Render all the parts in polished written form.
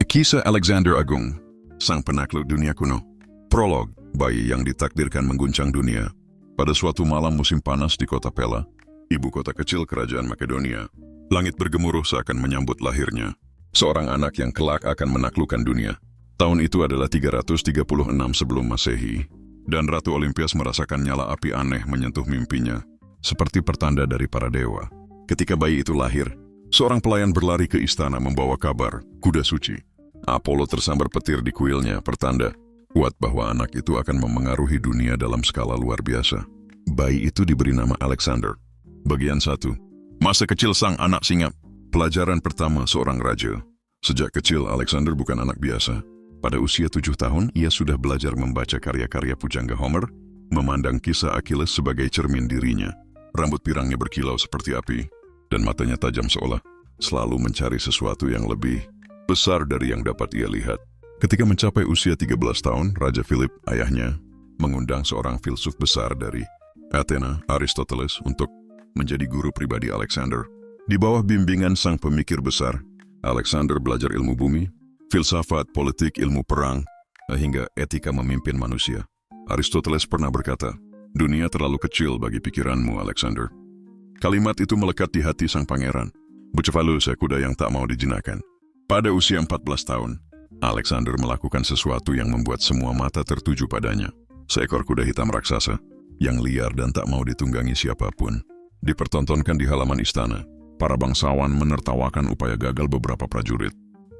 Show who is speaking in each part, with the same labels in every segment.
Speaker 1: Kisah Alexander Agung, sang penakluk dunia kuno. Prolog, bayi yang ditakdirkan mengguncang dunia. Pada suatu malam musim panas di kota Pella, ibu kota kecil kerajaan Makedonia, langit bergemuruh seakan menyambut lahirnya seorang anak yang kelak akan menaklukkan dunia. Tahun itu adalah 336 sebelum Masehi, dan Ratu Olimpias merasakan nyala api aneh menyentuh mimpinya, seperti pertanda dari para dewa. Ketika bayi itu lahir, seorang pelayan berlari ke istana membawa kabar, kuda suci. Apollo tersambar petir di kuilnya, pertanda kuat bahwa anak itu akan memengaruhi dunia dalam skala luar biasa. Bayi itu diberi nama Alexander. Bagian 1. Masa kecil sang anak singa. Pelajaran pertama seorang raja. Sejak kecil, Alexander bukan anak biasa. Pada usia 7 tahun, ia sudah belajar membaca karya-karya pujangga Homer, memandang kisah Achilles sebagai cermin dirinya. Rambut pirangnya berkilau seperti api, dan matanya tajam seolah selalu mencari sesuatu yang lebih besar dari yang dapat ia lihat. Ketika mencapai usia 13 tahun, Raja Philip, ayahnya, mengundang seorang filsuf besar dari Athena, Aristoteles, untuk menjadi guru pribadi Alexander. Di bawah bimbingan sang pemikir besar, Alexander belajar ilmu bumi, filsafat, politik, ilmu perang, hingga etika memimpin manusia. Aristoteles pernah berkata, "Dunia terlalu kecil bagi pikiranmu, Alexander." Kalimat itu melekat di hati sang pangeran. Bucephalus, kuda yang tak mau dijinakan. Pada usia 14 tahun, Alexander melakukan sesuatu yang membuat semua mata tertuju padanya. Seekor kuda hitam raksasa, yang liar dan tak mau ditunggangi siapapun, dipertontonkan di halaman istana. Para bangsawan menertawakan upaya gagal beberapa prajurit.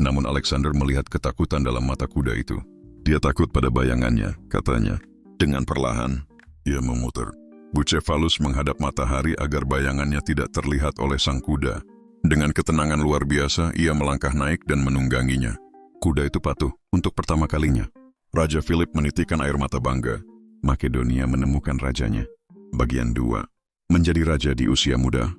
Speaker 1: Namun Alexander melihat ketakutan dalam mata kuda itu. Dia takut pada bayangannya, katanya. Dengan perlahan, ia memutar. Bucephalus menghadap matahari agar bayangannya tidak terlihat oleh sang kuda. Dengan ketenangan luar biasa, ia melangkah naik dan menungganginya. Kuda itu patuh untuk pertama kalinya. Raja Philip menitikkan air mata bangga. Makedonia menemukan rajanya. Bagian 2. Menjadi raja di usia muda.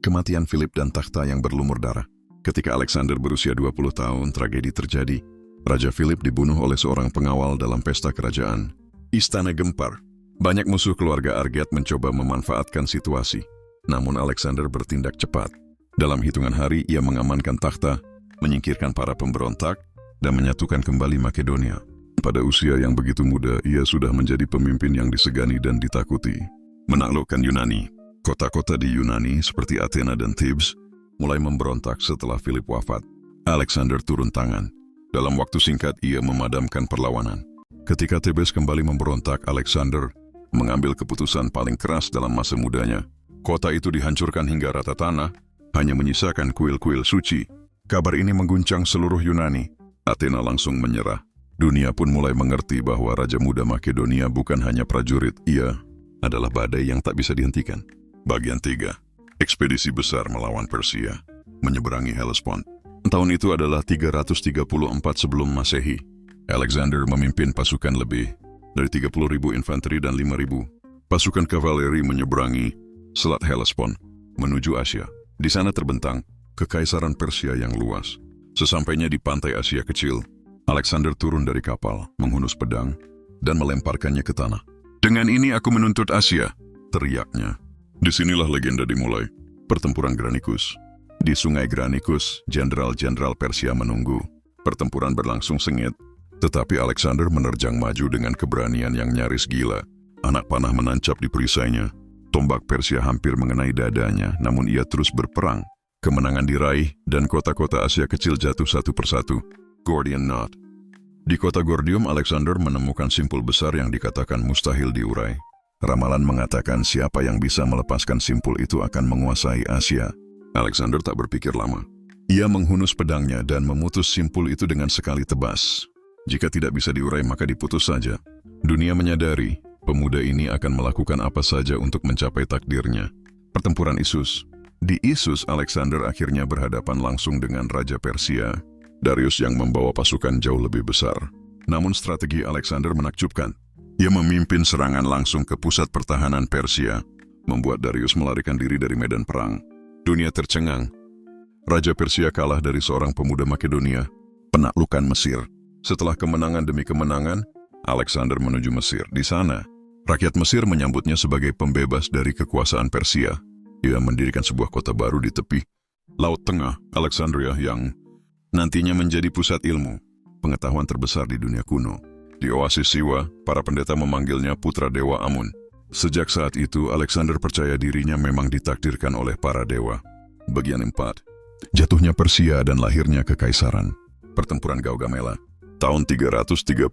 Speaker 1: Kematian Philip dan takhta yang berlumur darah. Ketika Alexander berusia 20 tahun, tragedi terjadi. Raja Philip dibunuh oleh seorang pengawal dalam pesta kerajaan. Istana gempar. Banyak musuh keluarga Arget mencoba memanfaatkan situasi. Namun Alexander bertindak cepat. Dalam hitungan hari, ia mengamankan takhta, menyingkirkan para pemberontak, dan menyatukan kembali Makedonia. Pada usia yang begitu muda, ia sudah menjadi pemimpin yang disegani dan ditakuti. Menaklukkan Yunani. Kota-kota di Yunani, seperti Athena dan Thebes, mulai memberontak setelah Philip wafat. Alexander turun tangan. Dalam waktu singkat, ia memadamkan perlawanan. Ketika Thebes kembali memberontak, Alexander mengambil keputusan paling keras dalam masa mudanya. Kota itu dihancurkan hingga rata tanah, hanya menyisakan kuil-kuil suci. Kabar ini mengguncang seluruh Yunani. Athena langsung menyerah. Dunia pun mulai mengerti bahwa Raja Muda Makedonia bukan hanya prajurit, ia adalah badai yang tak bisa dihentikan. Bagian 3. Ekspedisi besar melawan Persia, menyeberangi Hellespont. Tahun itu adalah 334 sebelum Masehi. Alexander memimpin pasukan lebih dari 30.000 infanteri dan 5.000 pasukan kavaleri menyeberangi Selat Hellespont menuju Asia. Di sana terbentang Kekaisaran Persia yang luas. Sesampainya di pantai Asia kecil, Alexander turun dari kapal, menghunus pedang, dan melemparkannya ke tanah. "Dengan ini aku menuntut Asia," teriaknya. Disinilah legenda dimulai, pertempuran Granicus. Di sungai Granicus, jenderal-jenderal Persia menunggu. Pertempuran berlangsung sengit, tetapi Alexander menerjang maju dengan keberanian yang nyaris gila. Anak panah menancap di perisainya. Tombak Persia hampir mengenai dadanya, namun ia terus berperang. Kemenangan diraih, dan kota-kota Asia kecil jatuh satu persatu. Gordian Knot. Di kota Gordium, Alexander menemukan simpul besar yang dikatakan mustahil diurai. Ramalan mengatakan siapa yang bisa melepaskan simpul itu akan menguasai Asia. Alexander tak berpikir lama. Ia menghunus pedangnya dan memutus simpul itu dengan sekali tebas. Jika tidak bisa diurai, maka diputus saja. Dunia menyadari pemuda ini akan melakukan apa saja untuk mencapai takdirnya. Pertempuran Issus. Di Issus, Alexander akhirnya berhadapan langsung dengan Raja Persia, Darius, yang membawa pasukan jauh lebih besar. Namun strategi Alexander menakjubkan. Ia memimpin serangan langsung ke pusat pertahanan Persia, membuat Darius melarikan diri dari medan perang. Dunia tercengang. Raja Persia kalah dari seorang pemuda Makedonia, penaklukan Mesir. Setelah kemenangan demi kemenangan, Alexander menuju Mesir. Di sana, rakyat Mesir menyambutnya sebagai pembebas dari kekuasaan Persia. Ia mendirikan sebuah kota baru di tepi Laut Tengah, Alexandria, yang nantinya menjadi pusat ilmu, pengetahuan terbesar di dunia kuno. Di oasis Siwa, para pendeta memanggilnya putra dewa Amun. Sejak saat itu, Alexander percaya dirinya memang ditakdirkan oleh para dewa. Bagian 4. Jatuhnya Persia dan lahirnya kekaisaran. Pertempuran Gaugamela. Tahun 331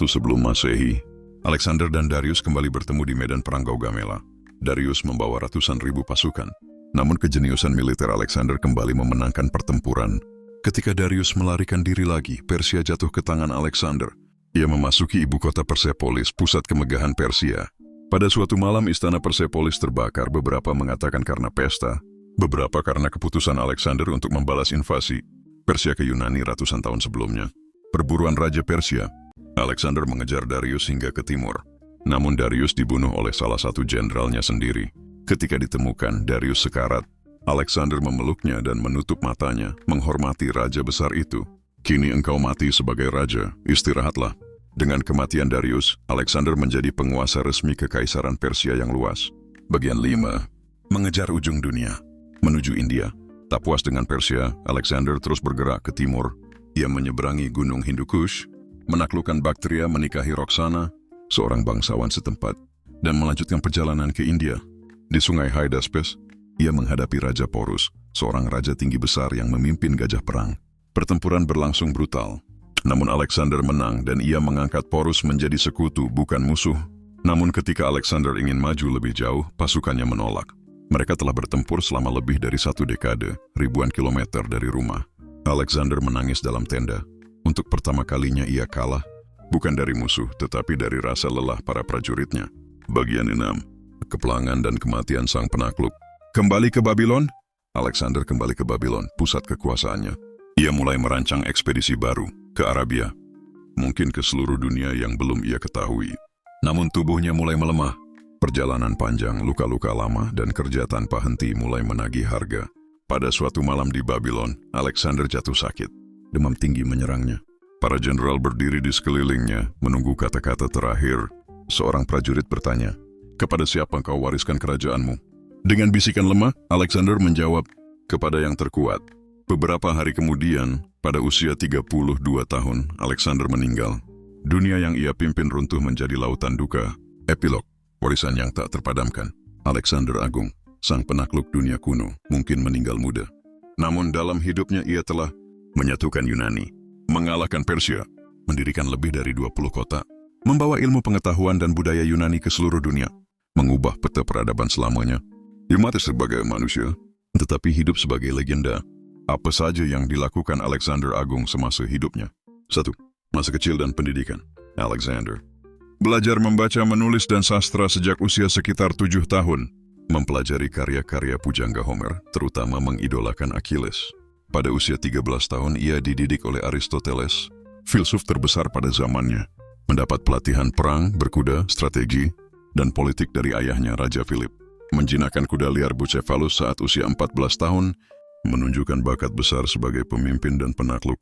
Speaker 1: sebelum Masehi, Alexander dan Darius kembali bertemu di medan perang Gaugamela. Darius membawa ratusan ribu pasukan. Namun kejeniusan militer Alexander kembali memenangkan pertempuran. Ketika Darius melarikan diri lagi, Persia jatuh ke tangan Alexander. Ia memasuki ibu kota Persepolis, pusat kemegahan Persia. Pada suatu malam istana Persepolis terbakar, beberapa mengatakan karena pesta, beberapa karena keputusan Alexander untuk membalas invasi Persia ke Yunani ratusan tahun sebelumnya. Perburuan Raja Persia, Alexander mengejar Darius hingga ke timur. Namun Darius dibunuh oleh salah satu jenderalnya sendiri. Ketika ditemukan, Darius sekarat. Alexander memeluknya dan menutup matanya, menghormati raja besar itu. Kini engkau mati sebagai raja, istirahatlah. Dengan kematian Darius, Alexander menjadi penguasa resmi kekaisaran Persia yang luas. Bagian 5. Mengejar ujung dunia, menuju India. Tak puas dengan Persia, Alexander terus bergerak ke timur. Ia menyeberangi Gunung Hindukush, menaklukkan Baktria, menikahi Roxana, seorang bangsawan setempat, dan melanjutkan perjalanan ke India. Di sungai Hydaspes, ia menghadapi Raja Porus, seorang raja tinggi besar yang memimpin gajah perang. Pertempuran berlangsung brutal. Namun Alexander menang dan ia mengangkat Porus menjadi sekutu, bukan musuh. Namun ketika Alexander ingin maju lebih jauh, pasukannya menolak. Mereka telah bertempur selama lebih dari 1 dekade, ribuan kilometer dari rumah. Alexander menangis dalam tenda. Untuk pertama kalinya ia kalah, bukan dari musuh, tetapi dari rasa lelah para prajuritnya. Bagian 6. Kepelangan dan kematian sang penakluk. Kembali ke Babylon? Alexander kembali ke Babylon, pusat kekuasaannya. Ia mulai merancang ekspedisi baru ke Arabia, mungkin ke seluruh dunia yang belum ia ketahui. Namun tubuhnya mulai melemah. Perjalanan panjang, luka-luka lama, dan kerja tanpa henti mulai menagih harga. Pada suatu malam di Babylon, Alexander jatuh sakit. Demam tinggi menyerangnya. Para jenderal berdiri di sekelilingnya, menunggu kata-kata terakhir. Seorang prajurit bertanya, "Kepada siapa engkau wariskan kerajaanmu?" Dengan bisikan lemah, Alexander menjawab, "Kepada yang terkuat." Beberapa hari kemudian, pada usia 32 tahun, Alexander meninggal. Dunia yang ia pimpin runtuh menjadi lautan duka. Epilog, warisan yang tak terpadamkan. Alexander Agung, sang penakluk dunia kuno, mungkin meninggal muda. Namun dalam hidupnya ia telah menyatukan Yunani, mengalahkan Persia, mendirikan lebih dari 20 kota, membawa ilmu pengetahuan dan budaya Yunani ke seluruh dunia, mengubah peta peradaban selamanya. Ia mati sebagai manusia, tetapi hidup sebagai legenda. Apa saja yang dilakukan Alexander Agung semasa hidupnya? 1. Masa kecil dan pendidikan. Alexander belajar membaca, menulis, dan sastra sejak usia sekitar 7 tahun. Mempelajari karya-karya pujangga Homer, terutama mengidolakan Achilles. Pada usia 13 tahun, ia dididik oleh Aristoteles, filsuf terbesar pada zamannya. Mendapat pelatihan perang, berkuda, strategi, dan politik dari ayahnya, Raja Philip. Menjinakkan kuda liar Bucephalus saat usia 14 tahun, menunjukkan bakat besar sebagai pemimpin dan penakluk.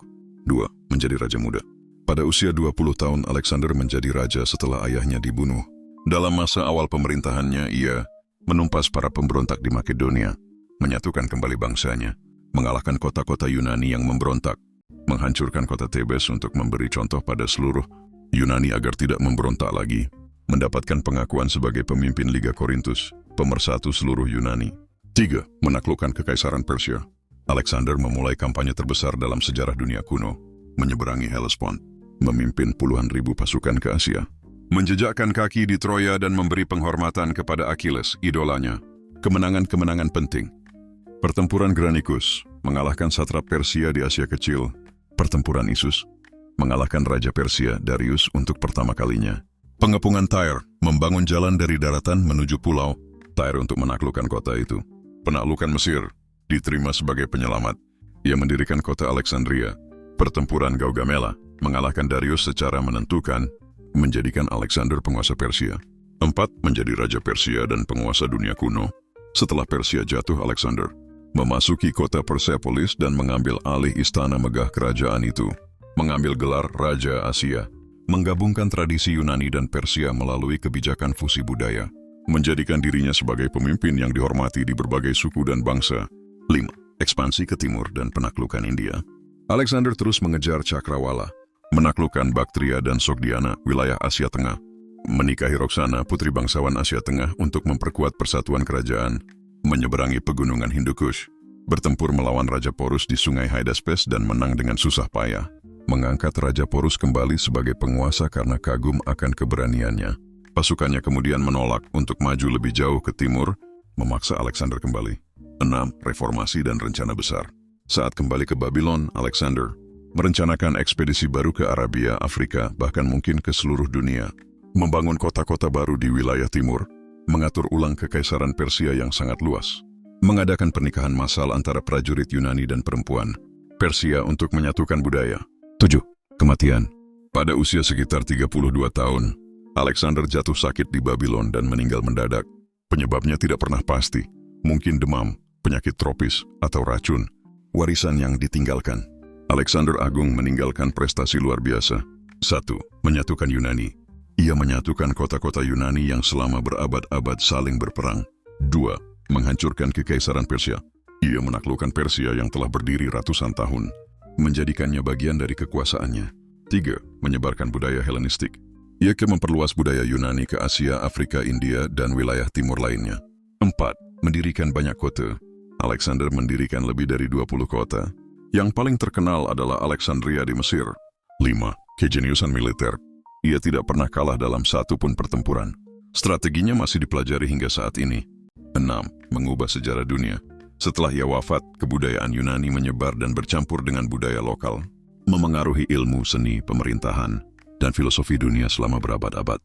Speaker 1: 2. Menjadi raja muda. Pada usia 20 tahun, Alexander menjadi raja setelah ayahnya dibunuh. Dalam masa awal pemerintahannya, ia menumpas para pemberontak di Makedonia, menyatukan kembali bangsanya, mengalahkan kota-kota Yunani yang memberontak, menghancurkan kota Thebes untuk memberi contoh pada seluruh Yunani agar tidak memberontak lagi, mendapatkan pengakuan sebagai pemimpin Liga Korintus, pemersatu seluruh Yunani. 3. Menaklukkan Kekaisaran Persia. Alexander memulai kampanye terbesar dalam sejarah dunia kuno, menyeberangi Hellespont, memimpin puluhan ribu pasukan ke Asia, menjejakkan kaki di Troya dan memberi penghormatan kepada Achilles, idolanya. Kemenangan-kemenangan penting. Pertempuran Granicus, mengalahkan satrap Persia di Asia Kecil. Pertempuran Issus, mengalahkan Raja Persia Darius untuk pertama kalinya. Pengepungan Tyre, membangun jalan dari daratan menuju pulau Tyre untuk menaklukkan kota itu. Penaklukan Mesir, diterima sebagai penyelamat. Ia mendirikan kota Alexandria. Pertempuran Gaugamela, mengalahkan Darius secara menentukan, menjadikan Alexander penguasa Persia. 4. Menjadi Raja Persia dan penguasa dunia kuno. Setelah Persia jatuh, Alexander memasuki kota Persepolis dan mengambil alih istana megah kerajaan itu, mengambil gelar Raja Asia, menggabungkan tradisi Yunani dan Persia melalui kebijakan fusi budaya, menjadikan dirinya sebagai pemimpin yang dihormati di berbagai suku dan bangsa. 5. Ekspansi ke timur dan penaklukan India. Alexander terus mengejar cakrawala, menaklukkan Baktria dan Sogdiana, wilayah Asia Tengah, menikahi Roxana, putri bangsawan Asia Tengah untuk memperkuat persatuan kerajaan, menyeberangi pegunungan Hindukush, bertempur melawan Raja Porus di Sungai Hydaspes dan menang dengan susah payah, mengangkat Raja Porus kembali sebagai penguasa karena kagum akan keberaniannya. Pasukannya kemudian menolak untuk maju lebih jauh ke timur, memaksa Alexander kembali. 6. Reformasi dan rencana besar. Saat kembali ke Babylon, Alexander merencanakan ekspedisi baru ke Arabia, Afrika, bahkan mungkin ke seluruh dunia, membangun kota-kota baru di wilayah timur, mengatur ulang kekaisaran Persia yang sangat luas, mengadakan pernikahan massal antara prajurit Yunani dan perempuan Persia untuk menyatukan budaya. 7. Kematian. Pada usia sekitar 32 tahun, Alexander jatuh sakit di Babylon dan meninggal mendadak. Penyebabnya tidak pernah pasti, mungkin demam, penyakit tropis, atau racun. Warisan yang ditinggalkan. Alexander Agung meninggalkan prestasi luar biasa. 1. Menyatukan Yunani. Ia menyatukan kota-kota Yunani yang selama berabad-abad saling berperang. 2. Menghancurkan kekaisaran Persia. Ia menaklukkan Persia yang telah berdiri ratusan tahun, menjadikannya bagian dari kekuasaannya. 3. Menyebarkan budaya Helenistik. Ia memperluas budaya Yunani ke Asia, Afrika, India, dan wilayah timur lainnya. 4. Mendirikan banyak kota. Alexander mendirikan lebih dari 20 kota. Yang paling terkenal adalah Alexandria di Mesir. 5. Kejeniusan militer. Ia tidak pernah kalah dalam satu pun pertempuran. Strateginya masih dipelajari hingga saat ini. 6. Mengubah sejarah dunia. Setelah ia wafat, kebudayaan Yunani menyebar dan bercampur dengan budaya lokal, memengaruhi ilmu, seni, pemerintahan, dan filosofi dunia selama berabad-abad.